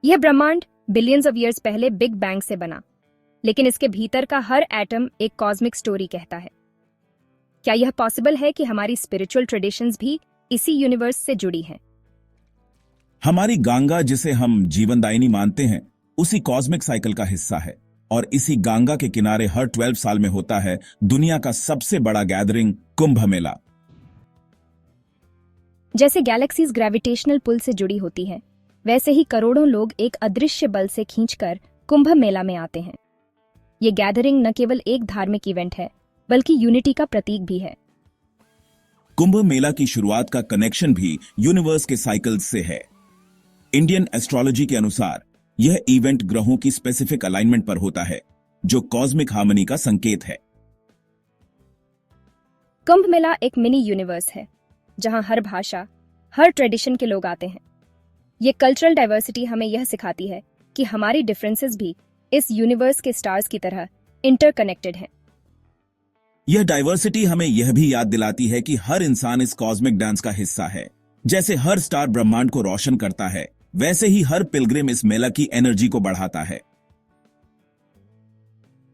यह ब्रह्मांड billions of years पहले बिग बैंग से बना, लेकिन इसके भीतर का हर एटम एक कॉस्मिक स्टोरी कहता है। क्या यह पॉसिबल है कि हमारी स्पिरिचुअल ट्रेडिशंस भी इसी यूनिवर्स से जुड़ी हैं? हमारी गंगा, जिसे हम जीवनदायिनी मानते हैं, उसी कॉस्मिक साइकिल का हिस्सा है। और इसी गंगा के किनारे हर 12 साल में होता है दुनिया का सबसे बड़ा गैदरिंग, कुंभ मेला। जैसे गैलेक्सीज ग्रेविटेशनल पुल से जुड़ी होती है, वैसे ही करोड़ों लोग एक अदृश्य बल से खींचकर कुंभ मेला में आते हैं। ये गैदरिंग न केवल एक धार्मिक इवेंट है, बल्कि यूनिटी का प्रतीक भी है। कुंभ मेला की शुरुआत का कनेक्शन भी यूनिवर्स के साइकिल्स से है। इंडियन एस्ट्रोलॉजी के अनुसार यह इवेंट ग्रहों की स्पेसिफिक अलाइनमेंट पर होता है, जो कॉस्मिक हार्मनी का संकेत है। कुंभ मेला एक मिनी यूनिवर्स है, जहां हर भाषा, हर ट्रेडिशन के लोग आते हैं। ये कल्चरल डाइवर्सिटी हमें यह सिखाती है कि हमारी डिफरेंसेस भी इस यूनिवर्स के स्टार्स की तरह इंटरकनेक्टेड हैं। यह डाइवर्सिटी हमें यह भी याद दिलाती है कि हर इंसान इस कॉस्मिक डांस का हिस्सा है। जैसे हर स्टार ब्रह्मांड को रोशन करता है, वैसे ही हर पिलग्रिम इस मेला की एनर्जी को बढ़ाता है।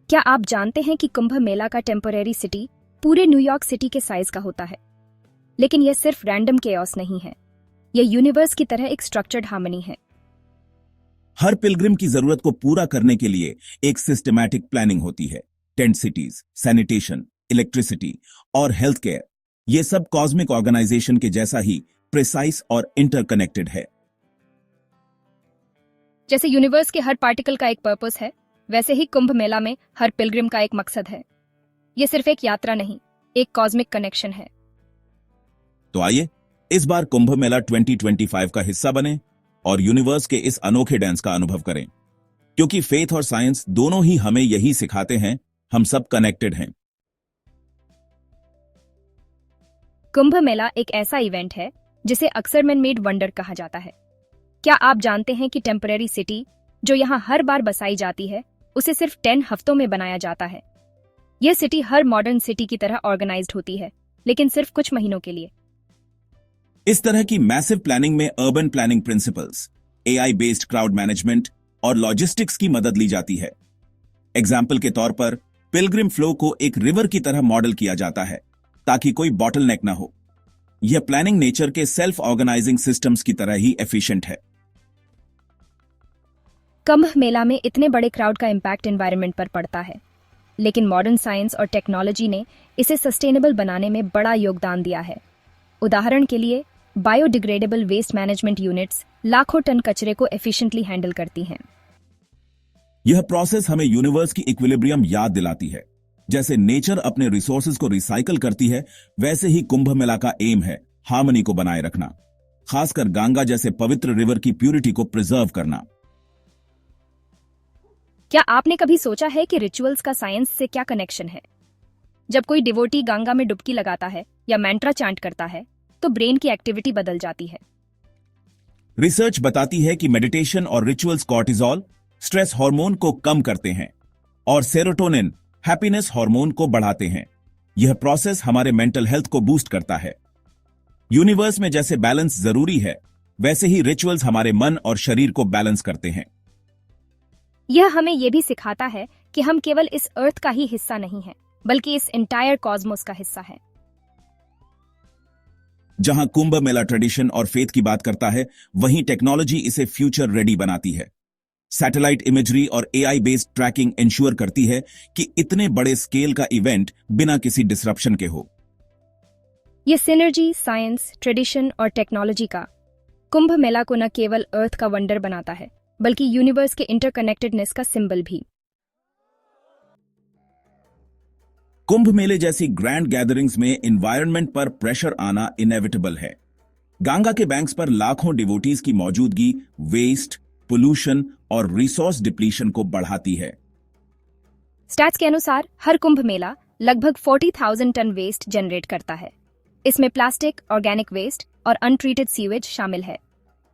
क्या आप जानते हैं कि कुंभ मेला का टेम्पररी सिटी पूरे न्यूयॉर्क सिटी के साइज का होता है? लेकिन यह सिर्फ रैंडम केओस नहीं है, यह यूनिवर्स की तरह एक स्ट्रक्चर्ड हार्मनी है। हर पिलग्रिम की जरूरत को पूरा करने के लिए एक सिस्टमैटिक प्लानिंग होती है। टेंट सिटीज, सैनिटेशन, इलेक्ट्रिसिटी और हेल्थ केयर, ये सब कॉस्मिक ऑर्गेनाइजेशन के जैसा ही प्रिसाइज और इंटरकनेक्टेड है। जैसे यूनिवर्स के हर पार्टिकल का एक पर्पस है, वैसे ही कुंभ मेला में हर पिलग्रिम का एक मकसद है। यह सिर्फ एक यात्रा नहीं, एक कॉस्मिक कनेक्शन है। तो आइए इस बार कुंभ मेला 2025 का हिस्सा बने और यूनिवर्स के इस अनोखे डांस का अनुभव करें, क्योंकि फेथ और साइंस दोनों ही हमें यही सिखाते हैं, हम सब कनेक्टेड हैं। कुंभ मेला एक ऐसा इवेंट है जिसे अक्सर मैन मेड वंडर कहा जाता है। क्या आप जानते हैं कि टेम्पररी सिटी जो यहां हर बार बसाई जाती है, उसे सिर्फ 10 हफ्तों में बनाया जाता है। यह सिटी हर मॉडर्न सिटी की तरह ऑर्गेनाइज्ड होती है, लेकिन सिर्फ कुछ महीनों के लिए। इस तरह की मैसिव प्लानिंग में urban planning principles, AI based crowd management और लॉजिस्टिक्स की मदद ली जाती है। एग्जाम्पल के तौर पर पिलग्रिम फ्लो को एक रिवर की तरह मॉडल किया जाता है, ताकि कोई बॉटलनेक ना हो। यह प्लानिंग नेचर के सेल्फ ऑर्गेनाइजिंग सिस्टम्स की तरह ही एफिशिएंट है। कुंभ मेला में इतने बड़े क्राउड का इम्पैक्ट एनवायरनमेंट पर पड़ता है, लेकिन मॉडर्न साइंस और टेक्नोलॉजी ने इसे सस्टेनेबल बनाने में बड़ा योगदान दिया है। उदाहरण के लिए, बायोडिग्रेडेबल वेस्ट मैनेजमेंट यूनिट्स लाखों टन कचरे को एफिशिएंटली हैंडल करती हैं। यह प्रोसेस हमें यूनिवर्स की इक्विलिब्रियम याद दिलाती है। जैसे नेचर अपने रिसोर्सेज को रिसाइकल करती है, वैसे ही कुंभ मेला का एम है हार्मनी को बनाए रखना, खासकर गंगा जैसे पवित्र रिवर की प्यूरिटी को प्रिजर्व करना। क्या आपने कभी सोचा है कि रिचुअल्स का साइंस से क्या कनेक्शन है? जब कोई डिवोटी गंगा में डुबकी लगाता है या मैंट्रा चांट करता है, तो ब्रेन की एक्टिविटी बदल जाती है। रिसर्च बताती है कि मेडिटेशन और रिचुअल्स कॉर्टिजोल, स्ट्रेस हार्मोन को कम करते हैं और सेरोटोनिन, हैप्पीनेस हार्मोन को बढ़ाते हैं। यह प्रोसेस हमारे मेंटल हेल्थ को बूस्ट करता है। यूनिवर्स में जैसे बैलेंस जरूरी है, वैसे ही रिचुअल्स हमारे मन और शरीर को बैलेंस करते हैं। यह हमें यह भी सिखाता है कि हम केवल इस अर्थ का ही हिस्सा नहीं हैं, बल्कि इस एंटायर कॉस्मोस का हिस्सा है। जहां कुंभ मेला ट्रेडिशन और फेथ की बात करता है, वहीं टेक्नोलॉजी इसे फ्यूचर रेडी बनाती है। सैटेलाइट इमेजरी और एआई बेस्ड ट्रैकिंग इंश्योर करती है कि इतने बड़े स्केल का इवेंट बिना किसी डिसरप्शन के हो। यह सिनर्जी साइंस, ट्रेडिशन और टेक्नोलॉजी का कुंभ मेला को न केवल अर्थ का वंडर बनाता है, बल्कि यूनिवर्स के इंटरकनेक्टेडनेस का सिंबल भी। कुंभ मेले जैसी ग्रैंड गैदरिंग्स में एनवायरनमेंट पर प्रेशर आना इनएविटेबल है। गंगा के बैंक्स पर लाखों डिवोटीज की मौजूदगी वेस्ट, पोल्यूशन और रिसोर्स डिप्लीशन को बढ़ाती है। स्टैट्स के अनुसार हर कुंभ मेला लगभग 40,000 टन वेस्ट जनरेट करता है। इसमें प्लास्टिक, ऑर्गेनिक वेस्ट और अनट्रीटेड सीवेज शामिल है।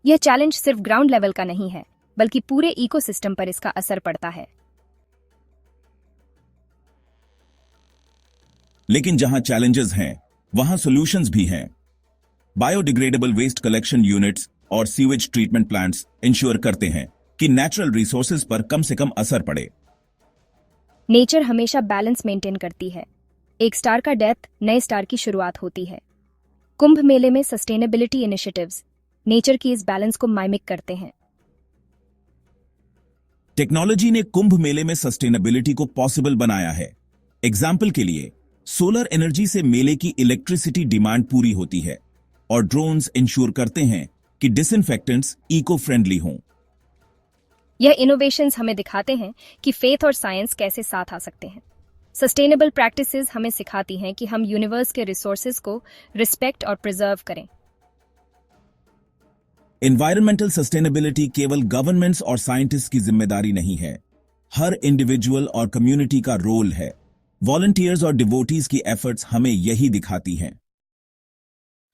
यह चैलेंज सिर्फ ग्राउंड लेवल का नहीं है, बल्कि पूरे इकोसिस्टम पर इसका असर पड़ता है। लेकिन जहां चैलेंजेस हैं, वहां सॉल्यूशंस भी हैं। बायोडिग्रेडेबल वेस्ट कलेक्शन यूनिट्स और सीवेज ट्रीटमेंट प्लांट्स इंश्योर करते हैं कि नेचुरल रिसोर्सेज पर कम से कम असर पड़े। नेचर हमेशा बैलेंस मेंटेन करती है। एक स्टार का डेथ नए स्टार की शुरुआत होती है। कुंभ मेले में सस्टेनेबिलिटी इनिशिएटिव्स नेचर की इस बैलेंस को माइमिक करते हैं। टेक्नोलॉजी ने कुंभ मेले में सस्टेनेबिलिटी को पॉसिबल बनाया है। एग्जाम्पल के लिए सोलर एनर्जी से मेले की इलेक्ट्रिसिटी डिमांड पूरी होती है और ड्रोन्स इंश्योर करते हैं कि डिसइंफेक्टेंट्स इको फ्रेंडली हों। यह इनोवेशंस हमें दिखाते हैं कि फेथ और साइंस कैसे साथ आ सकते हैं। सस्टेनेबल प्रैक्टिसेस हमें सिखाती हैं कि हम यूनिवर्स के रिसोर्सेज को रिस्पेक्ट और प्रिजर्व करें। एनवायरमेंटल सस्टेनेबिलिटी केवल गवर्नमेंट्स और साइंटिस्ट की जिम्मेदारी नहीं है, हर इंडिविजुअल और कम्युनिटी का रोल है। वॉलंटियर्स और डिवोटीज की एफर्ट्स हमें यही दिखाती हैं।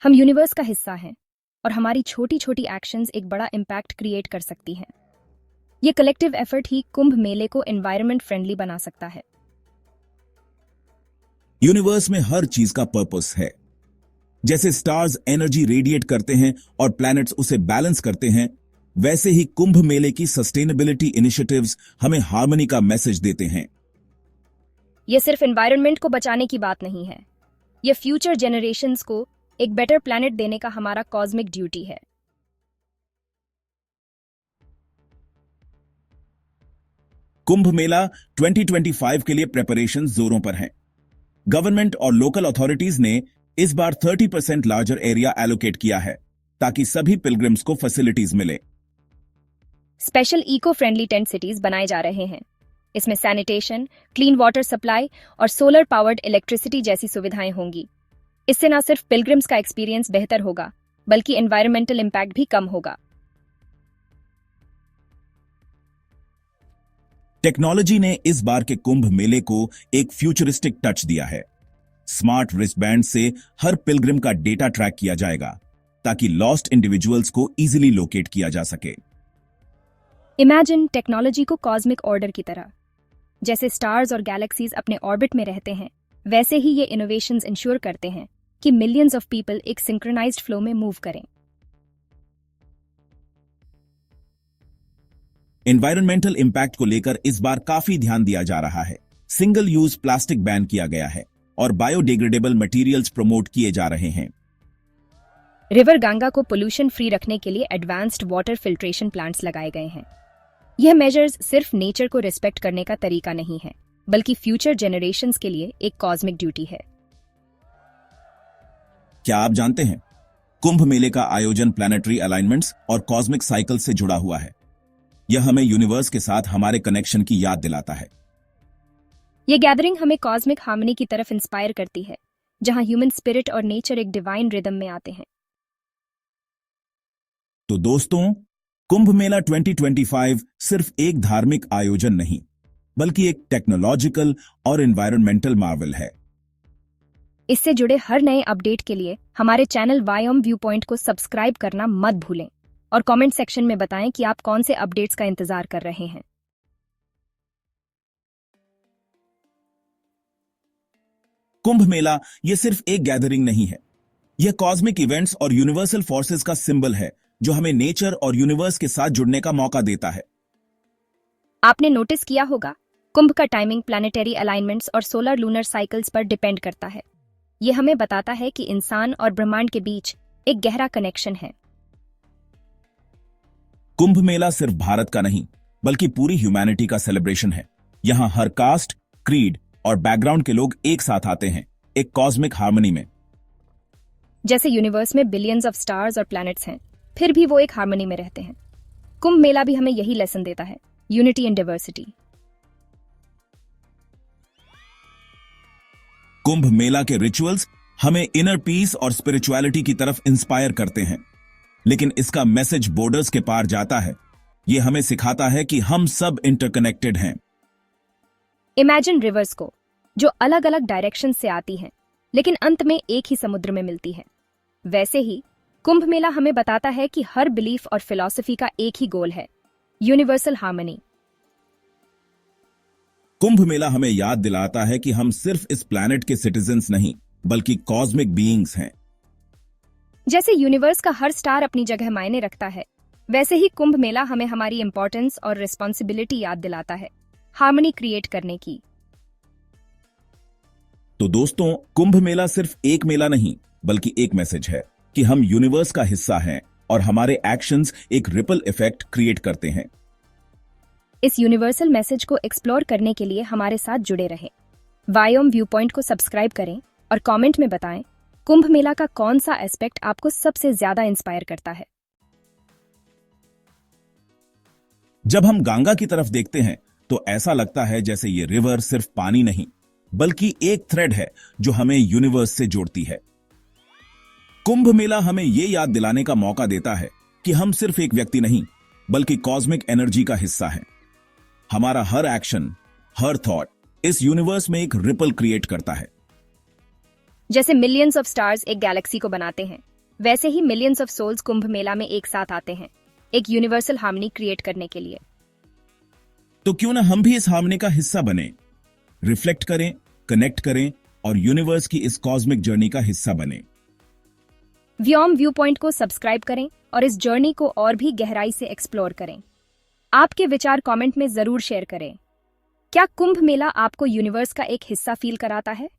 हम यूनिवर्स का हिस्सा हैं और हमारी छोटी छोटी एक्शंस एक बड़ा इम्पैक्ट क्रिएट कर सकती हैं। ये कलेक्टिव एफर्ट ही कुंभ मेले को एनवायरनमेंट फ्रेंडली बना सकता है। यूनिवर्स में हर चीज का पर्पस है। जैसे स्टार्स एनर्जी रेडिएट करते हैं और प्लैनेट्स उसे बैलेंस करते हैं, वैसे ही कुंभ मेले की सस्टेनेबिलिटी इनिशिएटिव्स हमें हार्मनी का मैसेज देते हैं। यह सिर्फ एनवायरनमेंट को बचाने की बात नहीं है, यह फ्यूचर जेनरेशंस को एक बेटर प्लैनेट देने का हमारा कॉस्मिक ड्यूटी है। कुंभ मेला 2025 के लिए प्रिपरेशन जोरों पर हैं। गवर्नमेंट और लोकल अथॉरिटीज ने इस बार 30% लार्जर एरिया एलोकेट किया है ताकि सभी पिलग्रिम्स को फैसिलिटीज मिले। Special eco friendly tent cities बनाए जा रहे हैं। इसमें सैनिटेशन, क्लीन वाटर सप्लाई और सोलर पावर्ड इलेक्ट्रिसिटी जैसी सुविधाएं होंगी। इससे न सिर्फ पिलग्रिम्स का एक्सपीरियंस बेहतर होगा, बल्कि एनवायरमेंटल इम्पैक्ट भी कम होगा। टेक्नोलॉजी ने इस बार के कुंभ मेले को एक फ्यूचरिस्टिक टच दिया है। स्मार्ट रिस्टबैंड से हर पिलग्रिम का डेटा ट्रैक किया जाएगा ताकि लॉस्ट इंडिविजुअल्स को इजीली लोकेट किया जा सके। इमेजिन टेक्नोलॉजी को कॉस्मिक ऑर्डर की तरह। जैसे स्टार्स और गैलेक्सीज अपने ऑर्बिट में रहते हैं, वैसे ही ये इनोवेशंस इंश्योर करते हैं कि मिलियंस ऑफ पीपल एक सिंक्रोनाइज्ड फ्लो में मूव करें। एनवायरमेंटल इंपैक्ट को लेकर इस बार काफी ध्यान दिया जा रहा है। सिंगल यूज प्लास्टिक बैन किया गया है और बायोडिग्रेडेबल मटेरियल्स प्रमोट किए जा रहे हैं। रिवर गंगा को पोल्यूशन फ्री रखने के लिए एडवांस्ड वाटर फिल्ट्रेशन प्लांट्स लगाए गए हैं। यह मेजर्स सिर्फ नेचर को रिस्पेक्ट करने का तरीका नहीं है, बल्कि फ्यूचर जेनरेशंस के लिए एक कॉस्मिक ड्यूटी है। क्या आप जानते हैं, कुंभ मेले का आयोजन प्लैनेटरी अलाइनमेंट्स और कॉस्मिक साइकिल से जुड़ा हुआ है। यह हमें यूनिवर्स के साथ हमारे कनेक्शन की याद दिलाता है। यह गैदरिंग हमें कॉस्मिक हार्मनी की तरफ इंस्पायर करती है, जहां ह्यूमन स्पिरिट और नेचर एक डिवाइन रिदम में आते हैं। तो दोस्तों, कुंभ मेला 2025 सिर्फ एक धार्मिक आयोजन नहीं, बल्कि एक टेक्नोलॉजिकल और एनवायरमेंटल मार्वल है। इससे जुड़े हर नए अपडेट के लिए हमारे चैनल वायम व्यू पॉइंट को सब्सक्राइब करना मत भूलें और कमेंट सेक्शन में बताएं कि आप कौन से अपडेट्स का इंतजार कर रहे हैं। कुंभ मेला यह सिर्फ एक गैदरिंग नहीं है, यह कॉस्मिक इवेंट्स और यूनिवर्सल फोर्सेस का सिंबल है जो हमें नेचर और यूनिवर्स के साथ जुड़ने का मौका देता है। आपने नोटिस किया होगा, कुंभ का टाइमिंग प्लैनेटरी अलाइनमेंट्स और सोलर लूनर साइकिल्स पर डिपेंड करता है। यह हमें बताता है कि इंसान और ब्रह्मांड के बीच एक गहरा कनेक्शन है। कुंभ मेला सिर्फ भारत का नहीं, बल्कि पूरी ह्यूमैनिटी का सेलिब्रेशन है। यहां हर कास्ट, क्रीड और बैकग्राउंड के लोग एक साथ आते हैं, एक कॉस्मिक हार्मनी में। जैसे यूनिवर्स में बिलियंस ऑफ स्टार्स और प्लैनेट्स हैं, फिर भी वो एक हार्मनी में रहते हैं। कुंभ मेला भी हमें यही लेसन देता है, unity in diversity. Kumbh Mela के रिचुअल्स हमें इनर पीस और स्पिरिचुअलिटी की तरफ इंस्पायर करते हैं, लेकिन इसका मैसेज बॉर्डर्स के पार जाता है। यह हमें सिखाता है कि हम सब इंटरकनेक्टेड हैं। इमेजिन रिवर्स को, जो अलग अलग डायरेक्शन से आती हैं, लेकिन अंत में एक ही समुद्र में मिलती है। वैसे ही कुंभ मेला हमें बताता है कि हर बिलीफ और फिलॉसफी का एक ही गोल है, यूनिवर्सल हार्मनी। कुंभ मेला हमें याद दिलाता है कि हम सिर्फ इस प्लैनेट के सिटीजन्स नहीं, बल्कि कॉस्मिक बीइंग्स हैं। जैसे यूनिवर्स का हर स्टार अपनी जगह मायने रखता है, वैसे ही कुंभ मेला हमें हमारी इंपॉर्टेंस और रिस्पॉन्सिबिलिटी याद दिलाता है, हार्मनी क्रिएट करने की। तो दोस्तों, कुंभ मेला सिर्फ एक मेला नहीं बल्कि एक मैसेज है कि हम यूनिवर्स का हिस्सा हैं और हमारे एक्शंस एक रिपल इफेक्ट क्रिएट करते हैं। इस यूनिवर्सल मैसेज को एक्सप्लोर करने के लिए हमारे साथ जुड़े रहें। वायोम व्यू पॉइंट को सब्सक्राइब करें और कमेंट में बताएं कुंभ मेला का कौन सा एस्पेक्ट आपको सबसे ज्यादा इंस्पायर करता है। जब हम गंगा की तरफ देखते हैं तो ऐसा लगता है जैसे ये रिवर सिर्फ पानी नहीं बल्कि एक थ्रेड है जो हमें यूनिवर्स से जोड़ती है। कुंभ मेला हमें यह याद दिलाने का मौका देता है कि हम सिर्फ एक व्यक्ति नहीं बल्कि कॉस्मिक एनर्जी का हिस्सा हैं। हमारा हर एक्शन, हर थॉट इस यूनिवर्स में एक रिपल क्रिएट करता है। जैसे मिलियंस ऑफ स्टार्स एक गैलेक्सी को बनाते हैं, वैसे ही millions of souls Kumbh Mela में एक साथ आते हैं, एक यूनिवर्सल हार्मनी क्रिएट करने के लिए। तो क्यों ना हम भी इस हार्मनी का हिस्सा बने, रिफ्लेक्ट करें, कनेक्ट करें और यूनिवर्स की इस कॉस्मिक जर्नी का हिस्सा बने। व्योम व्यू पॉइंट को सब्सक्राइब करें और इस जर्नी को और भी गहराई से एक्सप्लोर करें। आपके विचार कमेंट में जरूर शेयर करें। क्या कुंभ मेला आपको यूनिवर्स का एक हिस्सा फील कराता है?